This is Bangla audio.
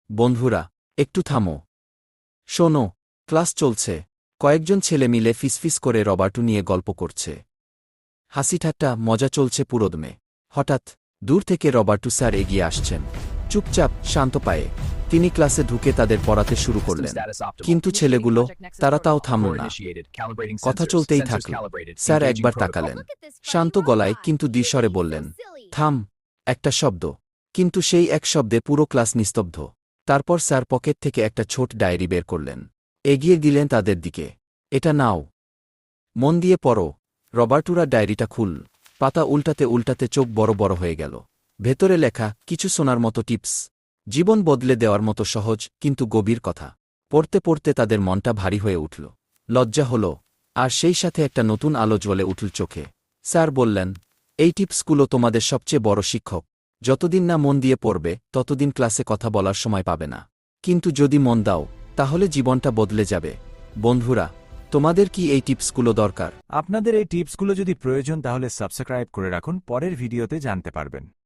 বন্ধুরা, একটু থামো। শোনো, ক্লাস চলছে। কয়েকজন ছেলে মিলে ফিসফিস করে রবার্টু নিয়ে গল্প করছে। হাসিঠাট্টা মজা চলছে পুরোদমে। হঠাৎ দূর থেকে রবার্টু স্যার এগিয়ে আসছেন। চুপচাপ শান্ত পায়ে তিনি ক্লাসে ঢুকে তাদের পড়াতে শুরু করলেন। কিন্তু ছেলেগুলো, তারা তাও থামল না। কথা চলতেই থাকল। স্যার একবার তাকালেন শান্ত গলায় কিন্তু দ্বিস্বরে বললেন, থাম। একটা শব্দ, কিন্তু সেই এক শব্দে পুরো ক্লাস নিস্তব্ধ। তারপর স্যার পকেট থেকে একটা ছোট ডায়েরি বের করলেন। এগিয়ে দিলেন তাদের দিকে। এটা নাও, মন দিয়ে পড়ো। রবার্টুরা ডায়েরিটা খুলল। পাতা উল্টাতে উল্টাতে চোখ বড় বড় হয়ে গেল। ভেতরে লেখা কিছু শোনার মতো টিপস, জীবন বদলে দেওয়ার মতো সহজ কিন্তু গভীর কথা। পড়তে পড়তে তাদের মনটা ভারী হয়ে উঠল। লজ্জা হল, আর সেই সাথে একটা নতুন আলো জ্বলে উঠল চোখে। স্যার বললেন, এই টিপসগুলো তোমাদের সবচেয়ে বড় শিক্ষক। যতদিন না মন দিয়ে পড়বে ততদিন ক্লাসে কথা বলার সময় পাবে না। কিন্তু যদি মন দাও, তাহলে জীবনটা বদলে যাবে। বন্ধুরা, তোমাদের কি এই টিপসগুলো দরকার? আপনাদের এই টিপসগুলো যদি প্রয়োজন তাহলে সাবস্ক্রাইব করে রাখুন, পরের ভিডিওতে জানতে পারবেন।